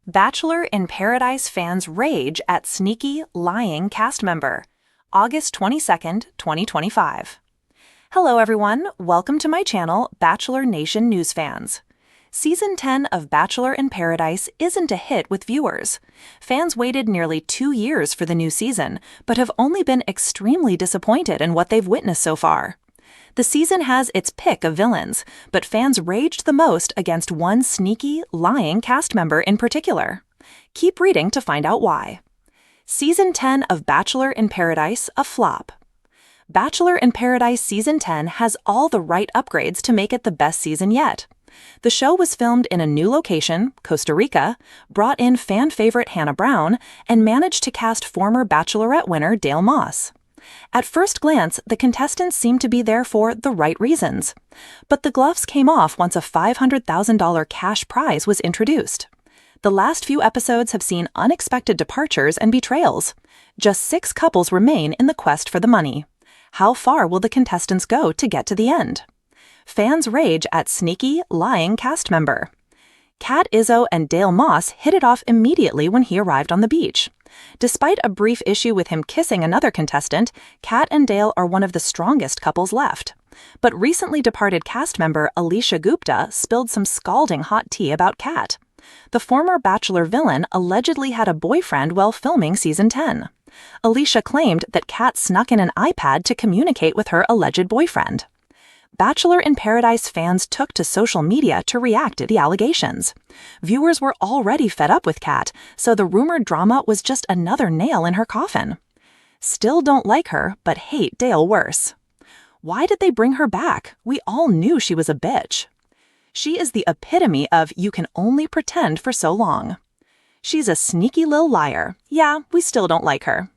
Bachelor in Paradise fans rage at sneaky, lying cast member. August 22nd, 2025. Hello everyone, welcome to my channel, Bachelor Nation News fans. Season 10 of Bachelor in Paradise isn't a hit with viewers. Fans waited nearly 2 years for the new season, but have only been extremely disappointed in what they've witnessed so far. The season has its pick of villains, but fans raged the most against one sneaky, lying cast member in particular. Keep reading to find out why. Season 10 of Bachelor in Paradise a flop. Bachelor in Paradise Season 10 has all the right upgrades to make it the best season yet. The show was filmed in a new location, Costa Rica, brought in fan favorite Hannah Brown, and managed to cast former Bachelorette winner Dale Moss. At first glance, the contestants seemed to be there for the right reasons. But the gloves came off once a $500,000 cash prize was introduced. The last few episodes have seen unexpected departures and betrayals. Just 6 couples remain in the quest for the money. How far will the contestants go to get to the end? Fans rage at sneaky, lying cast member. Kat Izzo and Dale Moss hit it off immediately when he arrived on the beach. Despite a brief issue with him kissing another contestant, Kat and Dale are one of the strongest couples left. But recently departed cast member Alicia Gupta spilled some scalding hot tea about Kat. The former Bachelor villain allegedly had a boyfriend while filming Season 10. Alicia claimed that Kat snuck in an iPad to communicate with her alleged boyfriend. Bachelor in Paradise fans took to social media to react to the allegations. Viewers were already fed up with Kat, so the rumored drama was just another nail in her coffin. Still don't like her, but hate Dale worse. Why did they bring her back? We all knew she was a bitch. She is the epitome of you can only pretend for so long. She's a sneaky little liar. Yeah, we still don't like her.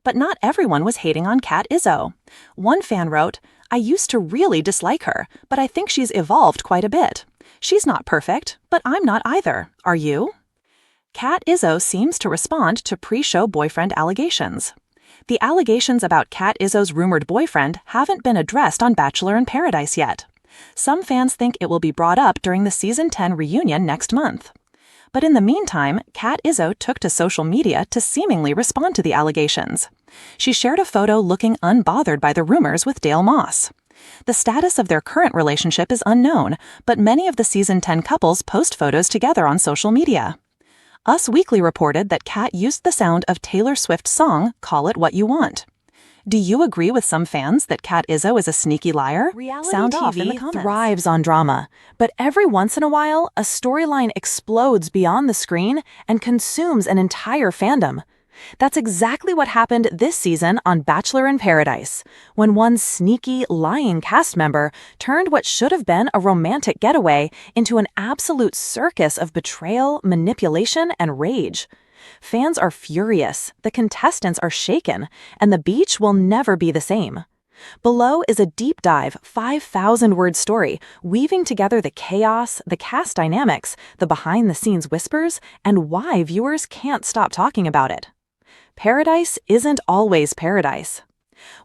But not everyone was hating on Kat Izzo. One fan wrote, "I used to really dislike her, but I think she's evolved quite a bit. She's not perfect, but I'm not either. Are you?" Kat Izzo seems to respond to pre-show boyfriend allegations. The allegations about Kat Izzo's rumored boyfriend haven't been addressed on Bachelor in Paradise yet. Some fans think it will be brought up during the Season 10 reunion next month. But in the meantime, Kat Izzo took to social media to seemingly respond to the allegations. She shared a photo looking unbothered by the rumors with Dale Moss. The status of their current relationship is unknown, but many of the Season 10 couples post photos together on social media. Us Weekly reported that Kat used the sound of Taylor Swift's song, Call It What You Want. Do you agree with some fans that Kat Izzo is a sneaky liar? Sound off in the comments. Thrives on drama, but every once in a while, a storyline explodes beyond the screen and consumes an entire fandom. That's exactly what happened this season on Bachelor in Paradise, when one sneaky, lying cast member turned what should have been a romantic getaway into an absolute circus of betrayal, manipulation, and rage. Fans are furious, the contestants are shaken, and the beach will never be the same. Below is a deep dive, 5,000-word story weaving together the chaos, the cast dynamics, the behind-the-scenes whispers, and why viewers can't stop talking about it. Paradise isn't always paradise.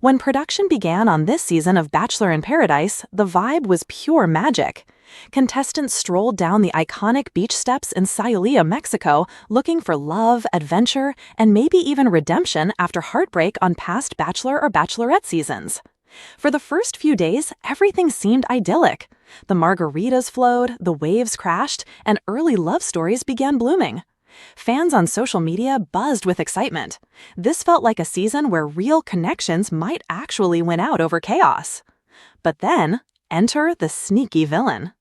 When production began on this season of Bachelor in Paradise, the vibe was pure magic. Contestants strolled down the iconic beach steps in Sayulita, Mexico, looking for love, adventure, and maybe even redemption after heartbreak on past Bachelor or Bachelorette seasons. For the first few days, everything seemed idyllic. The margaritas flowed, the waves crashed, and early love stories began blooming. Fans on social media buzzed with excitement. This felt like a season where real connections might actually win out over chaos. But then, enter the sneaky villain.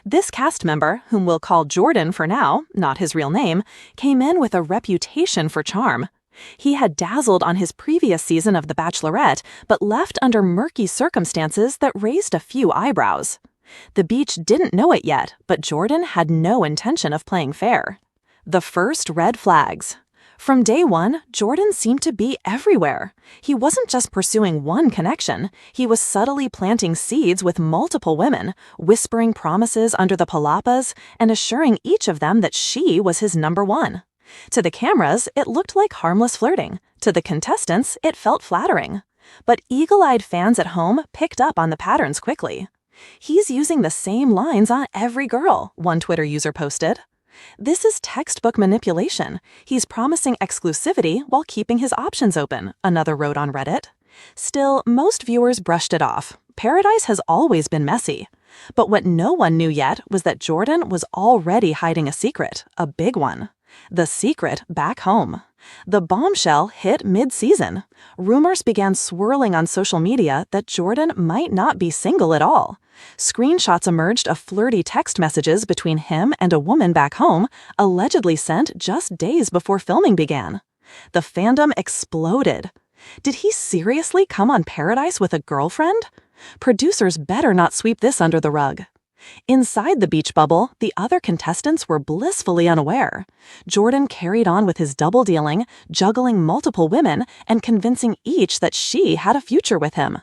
This cast member, whom we'll call Jordan for now, not his real name, came in with a reputation for charm. He had dazzled on his previous season of The Bachelorette, but left under murky circumstances that raised a few eyebrows. The beach didn't know it yet, but Jordan had no intention of playing fair. The first red flags. From day one, Jordan seemed to be everywhere. He wasn't just pursuing one connection, he was subtly planting seeds with multiple women, whispering promises under the palapas, and assuring each of them that she was his number one. To the cameras, it looked like harmless flirting. To the contestants, it felt flattering. But eagle-eyed fans at home picked up on the patterns quickly. "He's using the same lines on every girl," one Twitter user posted. This is textbook manipulation. He's promising exclusivity while keeping his options open, another wrote on Reddit. Still, most viewers brushed it off. Paradise has always been messy. But what no one knew yet was that Jordan was already hiding a secret, a big one. The secret back home. The bombshell hit mid-season. Rumors began swirling on social media that Jordan might not be single at all. Screenshots emerged of flirty text messages between him and a woman back home, allegedly sent just days before filming began. The fandom exploded. Did he seriously come on Paradise with a girlfriend? Producers better not sweep this under the rug. Inside the beach bubble, the other contestants were blissfully unaware. Jordan carried on with his double dealing, juggling multiple women and convincing each that she had a future with him.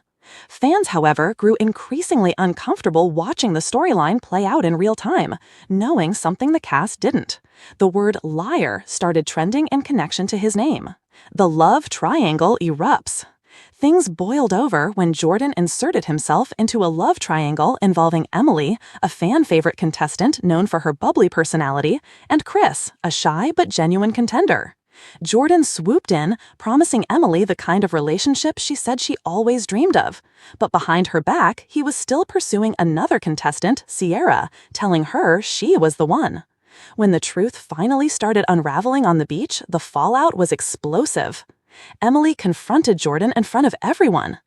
Fans, however, grew increasingly uncomfortable watching the storyline play out in real time, knowing something the cast didn't. The word liar started trending in connection to his name. The love triangle erupts. Things boiled over when Jordan inserted himself into a love triangle involving Emily, a fan-favorite contestant known for her bubbly personality, and Chris, a shy but genuine contender. Jordan swooped in, promising Emily the kind of relationship she said she always dreamed of. But behind her back, he was still pursuing another contestant, Sierra, telling her she was the one. When the truth finally started unraveling on the beach, the fallout was explosive. Emily confronted Jordan in front of everyone.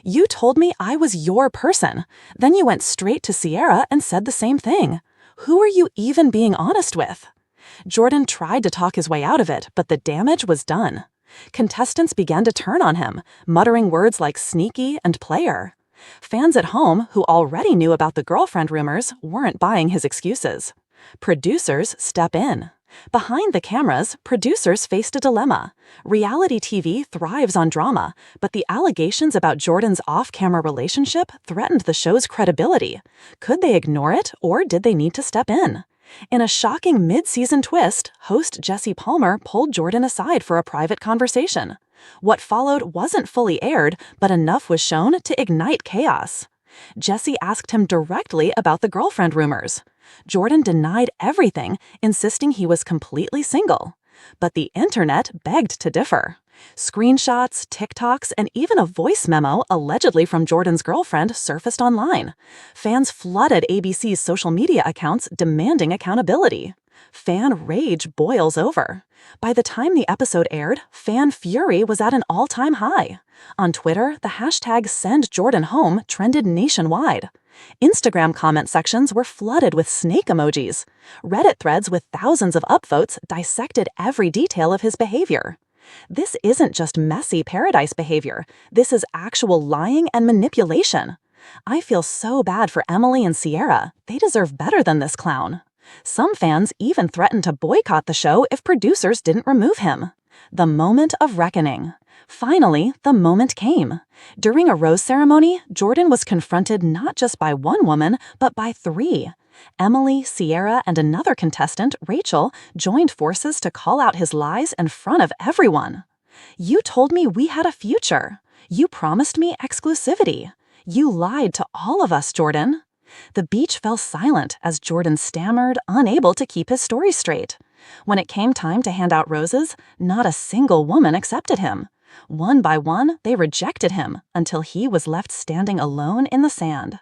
"You told me I was your person. Then you went straight to Sierra and said the same thing. Who are you even being honest with?" Jordan tried to talk his way out of it, but the damage was done. Contestants began to turn on him, muttering words like sneaky and player. Fans at home, who already knew about the girlfriend rumors, weren't buying his excuses. Producers step in. Behind the cameras, producers faced a dilemma. Reality TV thrives on drama, but the allegations about Jordan's off-camera relationship threatened the show's credibility. Could they ignore it, or did they need to step in? In a shocking mid-season twist, host Jesse Palmer pulled Jordan aside for a private conversation. What followed wasn't fully aired, but enough was shown to ignite chaos. Jesse asked him directly about the girlfriend rumors. Jordan denied everything, insisting he was completely single. But the internet begged to differ. Screenshots, TikToks, and even a voice memo allegedly from Jordan's girlfriend surfaced online. Fans flooded ABC's social media accounts demanding accountability. Fan rage boils over. By the time the episode aired, fan fury was at an all-time high. On Twitter, the hashtag #SendJordanHome trended nationwide. Instagram comment sections were flooded with snake emojis. Reddit threads with thousands of upvotes dissected every detail of his behavior. This isn't just messy Paradise behavior. This is actual lying and manipulation. I feel so bad for Emily and Sierra. They deserve better than this clown. Some fans even threatened to boycott the show if producers didn't remove him. The moment of reckoning. Finally, the moment came. During a rose ceremony, Jordan was confronted not just by one woman, but by three. Emily, Sierra, and another contestant, Rachel, joined forces to call out his lies in front of everyone. "You told me we had a future. You promised me exclusivity. You lied to all of us, Jordan." The beach fell silent as Jordan stammered, unable to keep his story straight. When it came time to hand out roses, not a single woman accepted him. One by one, they rejected him until he was left standing alone in the sand.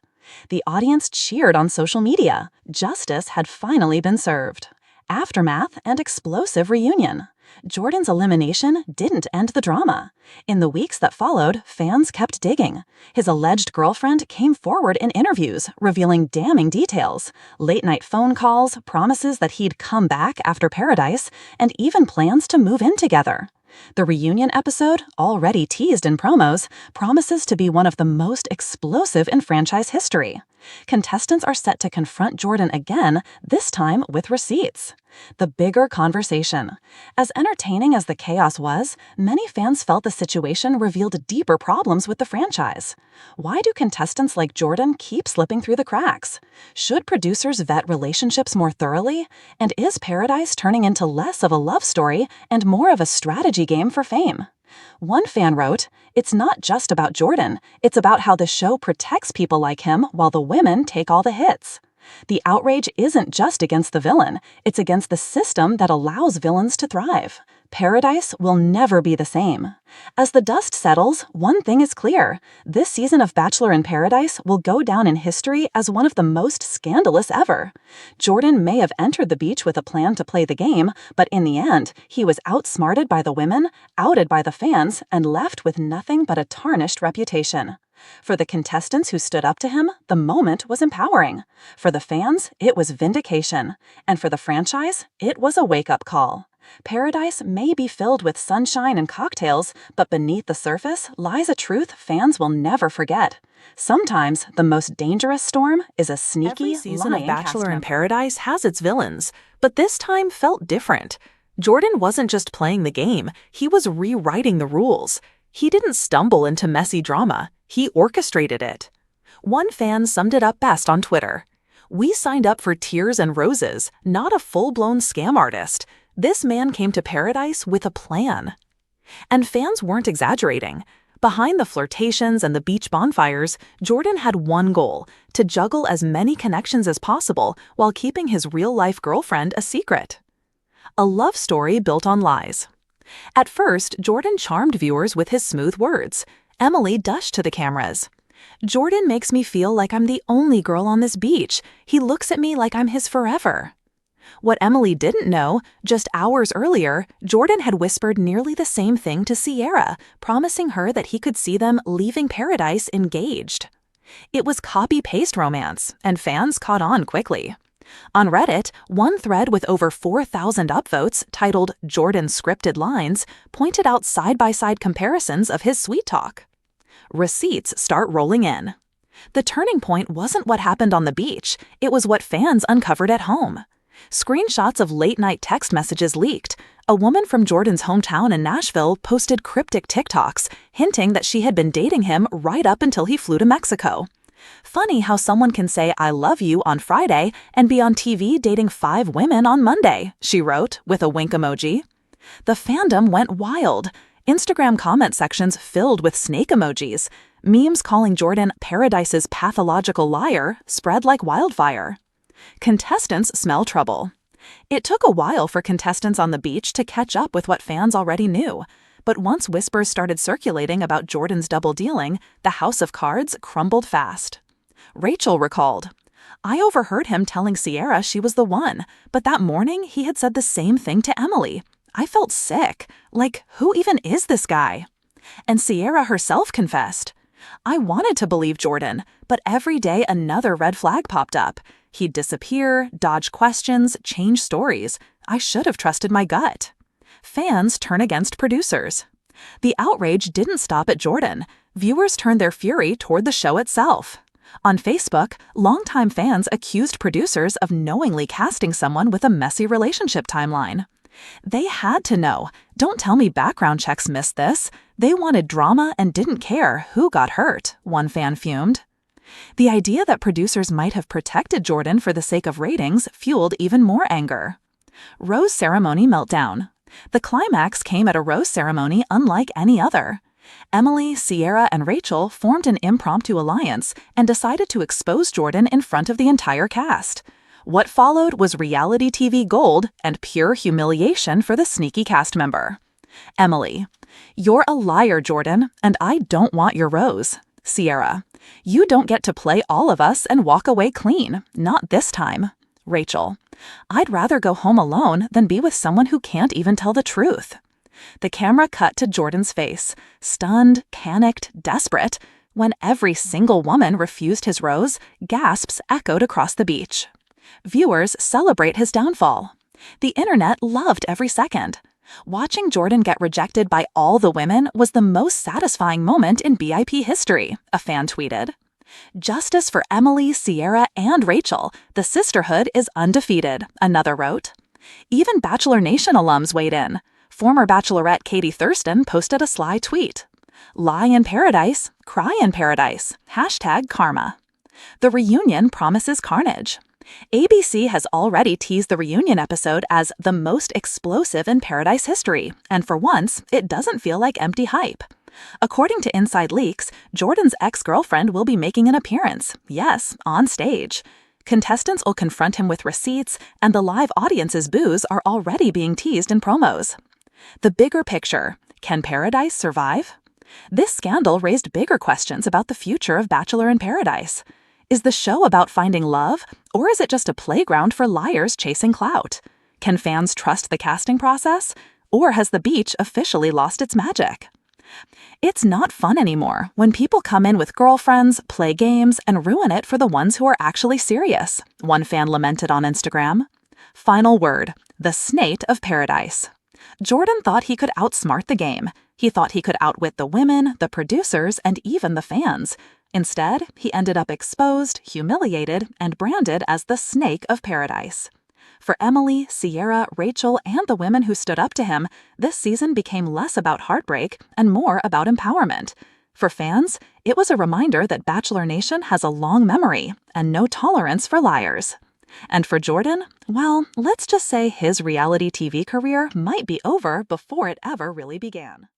The audience cheered on social media. Justice had finally been served. Aftermath and explosive reunion. Jordan's elimination didn't end the drama. In the weeks that followed, fans kept digging. His alleged girlfriend came forward in interviews, revealing damning details. Late-night phone calls, promises that he'd come back after Paradise, and even plans to move in together. The reunion episode, already teased in promos, promises to be one of the most explosive in franchise history. Contestants are set to confront Jordan again, this time with receipts. The bigger conversation. As entertaining as the chaos was, many fans felt the situation revealed deeper problems with the franchise. Why do contestants like Jordan keep slipping through the cracks? Should producers vet relationships more thoroughly? And is Paradise turning into less of a love story and more of a strategy game for fame? One fan wrote, "It's not just about Jordan, it's about how the show protects people like him while the women take all the hits." The outrage isn't just against the villain, it's against the system that allows villains to thrive. Paradise will never be the same. As the dust settles, one thing is clear. This season of Bachelor in Paradise will go down in history as one of the most scandalous ever. Jordan may have entered the beach with a plan to play the game, but in the end, he was outsmarted by the women, outed by the fans, and left with nothing but a tarnished reputation. For the contestants who stood up to him, the moment was empowering. For the fans, it was vindication. And for the franchise, it was a wake-up call. Paradise may be filled with sunshine and cocktails, but beneath the surface lies a truth fans will never forget. Sometimes the most dangerous storm is a sneaky, Every season of lying Bachelor in cast Paradise has its villains, but this time felt different. Jordan wasn't just playing the game, he was rewriting the rules. He didn't stumble into messy drama, he orchestrated it. One fan summed it up best on Twitter. "We signed up for tears and roses, not a full-blown scam artist. This man came to Paradise with a plan." And fans weren't exaggerating. Behind the flirtations and the beach bonfires, Jordan had one goal: to juggle as many connections as possible while keeping his real-life girlfriend a secret. A love story built on lies. At first, Jordan charmed viewers with his smooth words. Emily gushed to the cameras. "Jordan makes me feel like I'm the only girl on this beach. He looks at me like I'm his forever." What Emily didn't know, just hours earlier, Jordan had whispered nearly the same thing to Sierra, promising her that he could see them leaving Paradise engaged. It was copy-paste romance, and fans caught on quickly. On Reddit, one thread with over 4,000 upvotes, titled "Jordan's Scripted Lines," pointed out side-by-side comparisons of his sweet talk. Receipts start rolling in. The turning point wasn't what happened on the beach, it was what fans uncovered at home. Screenshots of late-night text messages leaked. A woman from Jordan's hometown in Nashville posted cryptic TikToks, hinting that she had been dating him right up until he flew to Mexico. "Funny how someone can say 'I love you' on Friday and be on TV dating 5 women on Monday," she wrote, with a wink emoji. The fandom went wild. Instagram comment sections filled with snake emojis. Memes calling Jordan Paradise's pathological liar spread like wildfire. Contestants smell trouble. It took a while for contestants on the beach to catch up with what fans already knew. But once whispers started circulating about Jordan's double-dealing, the house of cards crumbled fast. Rachel recalled, "I overheard him telling Sierra she was the one, but that morning he had said the same thing to Emily. I felt sick. Like, who even is this guy?" And Sierra herself confessed, "I wanted to believe Jordan, but every day another red flag popped up. He'd disappear, dodge questions, change stories. I should have trusted my gut." Fans turn against producers. The outrage didn't stop at Jordan. Viewers turned their fury toward the show itself. On Facebook, longtime fans accused producers of knowingly casting someone with a messy relationship timeline. "They had to know. Don't tell me background checks missed this. They wanted drama and didn't care who got hurt," one fan fumed. The idea that producers might have protected Jordan for the sake of ratings fueled even more anger. Rose ceremony meltdown. The climax came at a rose ceremony unlike any other. Emily, Sierra, and Rachel formed an impromptu alliance and decided to expose Jordan in front of the entire cast. What followed was reality TV gold and pure humiliation for the sneaky cast member. Emily, "You're a liar, Jordan, and I don't want your rose." Sierra, "You don't get to play all of us and walk away clean. Not this time." Rachel, "I'd rather go home alone than be with someone who can't even tell the truth." The camera cut to Jordan's face, stunned, panicked, desperate. When every single woman refused his rose, gasps echoed across the beach. Viewers celebrate his downfall. The internet loved every second. Watching Jordan get rejected by all the women was the most satisfying moment in BIP history, a fan tweeted. "Justice for Emily, Sierra, and Rachel. The sisterhood is undefeated," another wrote. Even Bachelor Nation alums weighed in. Former Bachelorette Katie Thurston posted a sly tweet. "Lie in paradise, cry in paradise. #karma." The reunion promises carnage. ABC has already teased the reunion episode as the most explosive in Paradise history, and for once, it doesn't feel like empty hype. According to inside leaks, Jordan's ex-girlfriend will be making an appearance, yes, on stage. Contestants will confront him with receipts, and the live audience's boos are already being teased in promos. The bigger picture: can Paradise survive? This scandal raised bigger questions about the future of Bachelor in Paradise. Is the show about finding love, or is it just a playground for liars chasing clout? Can fans trust the casting process, or has the beach officially lost its magic? It's not fun anymore when people come in with girlfriends, play games, and ruin it for the ones who are actually serious, one fan lamented on Instagram. Final word: the snate of Paradise. Jordan thought he could outsmart the game. He thought he could outwit the women, the producers, and even the fans. Instead, he ended up exposed, humiliated, and branded as the snake of Paradise. For Emily, Sierra, Rachel, and the women who stood up to him, this season became less about heartbreak and more about empowerment. For fans, it was a reminder that Bachelor Nation has a long memory and no tolerance for liars. And for Jordan, well, let's just say his reality TV career might be over before it ever really began.